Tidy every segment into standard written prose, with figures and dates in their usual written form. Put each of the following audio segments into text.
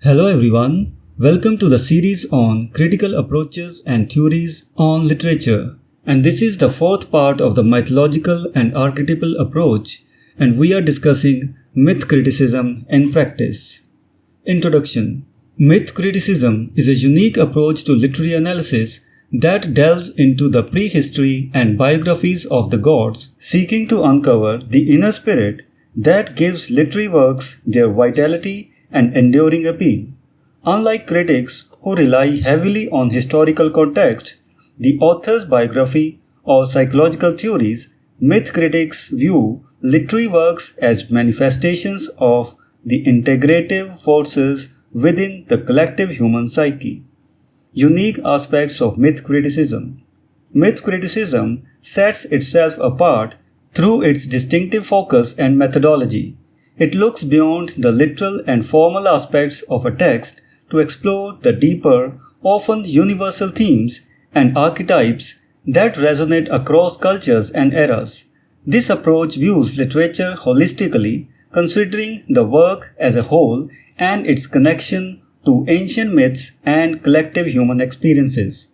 Hello everyone, welcome to the series on critical approaches and theories on literature. And this is the fourth part of the mythological and archetypal approach, and we are discussing myth criticism in practice. Introduction. Myth criticism is a unique approach to literary analysis that delves into the prehistory and biographies of the gods, seeking to uncover the inner spirit that gives literary works their vitality and enduring appeal. Unlike critics who rely heavily on historical context, the author's biography, or psychological theories, myth critics view literary works as manifestations of the integrative forces within the collective human psyche. Unique aspects of myth criticism. Myth criticism sets itself apart through its distinctive focus and methodology. It looks beyond the literal and formal aspects of a text to explore the deeper, often universal themes and archetypes that resonate across cultures and eras. This approach views literature holistically, considering the work as a whole and its connection to ancient myths and collective human experiences.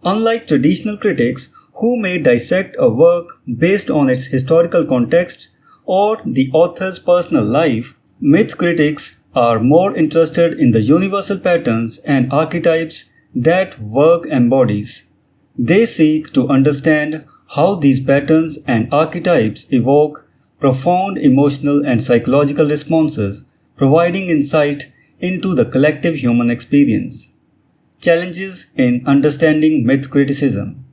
Unlike traditional critics who may dissect a work based on its historical context or the author's personal life, myth critics are more interested in the universal patterns and archetypes that work embodies. They seek to understand how these patterns and archetypes evoke profound emotional and psychological responses, providing insight into the collective human experience. Challenges in understanding myth criticism.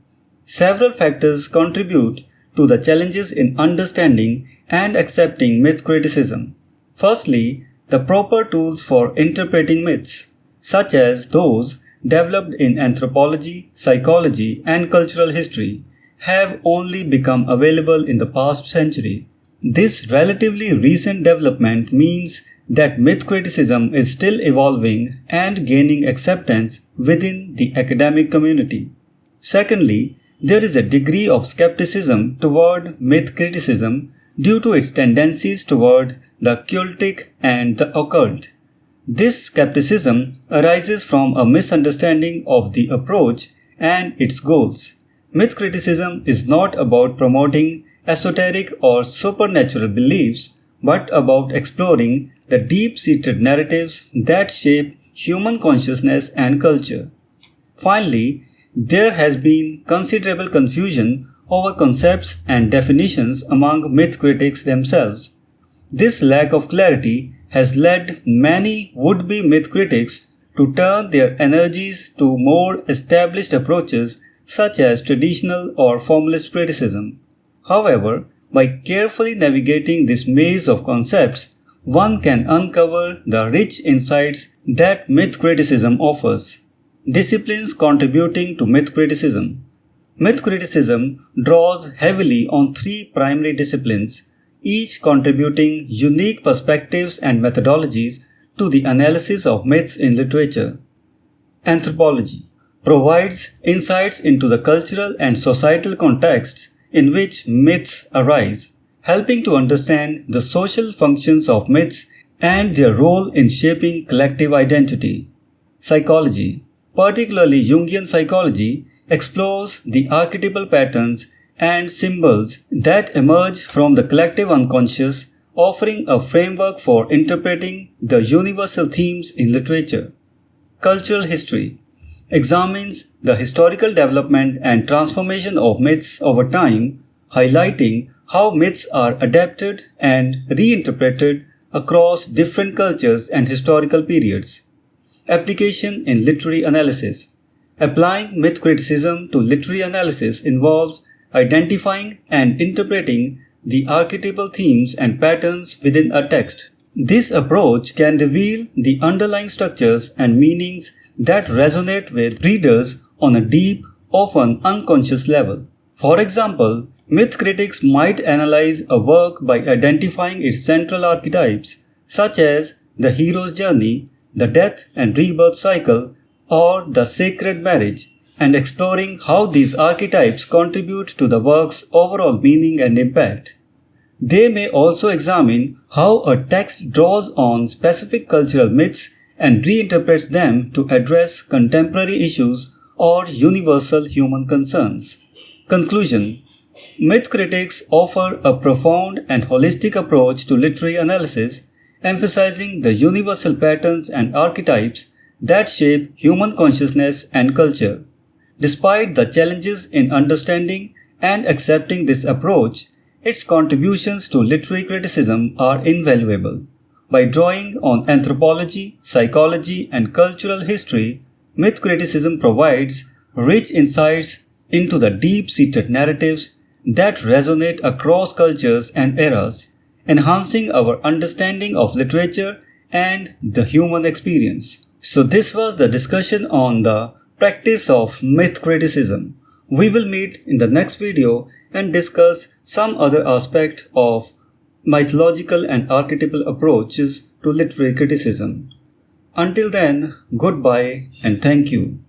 Several factors contribute to the challenges in understanding and accepting myth criticism. Firstly, the proper tools for interpreting myths, such as those developed in anthropology, psychology, and cultural history, have only become available in the past century. This relatively recent development means that myth criticism is still evolving and gaining acceptance within the academic community. Secondly, there is a degree of skepticism toward myth criticism due to its tendencies toward the cultic and the occult. This skepticism arises from a misunderstanding of the approach and its goals. Myth criticism is not about promoting esoteric or supernatural beliefs, but about exploring the deep-seated narratives that shape human consciousness and culture. Finally, there has been considerable confusion over concepts and definitions among myth critics themselves. This lack of clarity has led many would-be myth critics to turn their energies to more established approaches such as traditional or formalist criticism. However, by carefully navigating this maze of concepts, one can uncover the rich insights that myth criticism offers. Disciplines contributing to myth criticism. Myth criticism draws heavily on three primary disciplines, each contributing unique perspectives and methodologies to the analysis of myths in literature. Anthropology provides insights into the cultural and societal contexts in which myths arise, helping to understand the social functions of myths and their role in shaping collective identity. Psychology, particularly Jungian psychology, explores the archetypal patterns and symbols that emerge from the collective unconscious, offering a framework for interpreting the universal themes in literature. Cultural history examines the historical development and transformation of myths over time, highlighting how myths are adapted and reinterpreted across different cultures and historical periods. Application in literary analysis. Applying myth criticism to literary analysis involves identifying and interpreting the archetypal themes and patterns within a text. This approach can reveal the underlying structures and meanings that resonate with readers on a deep, often unconscious level. For example, myth critics might analyze a work by identifying its central archetypes, such as the hero's journey, the death and rebirth cycle, or the sacred marriage, and exploring how these archetypes contribute to the work's overall meaning and impact. They may also examine how a text draws on specific cultural myths and reinterprets them to address contemporary issues or universal human concerns. Conclusion: myth critics offer a profound and holistic approach to literary analysis, emphasizing the universal patterns and archetypes that shape human consciousness and culture. Despite the challenges in understanding and accepting this approach, its contributions to literary criticism are invaluable. By drawing on anthropology, psychology, and cultural history, myth criticism provides rich insights into the deep-seated narratives that resonate across cultures and eras, enhancing our understanding of literature and the human experience. So this was the discussion on the practice of myth criticism. We will meet in the next video and discuss some other aspect of mythological and archetypal approaches to literary criticism. Until then, goodbye and thank you.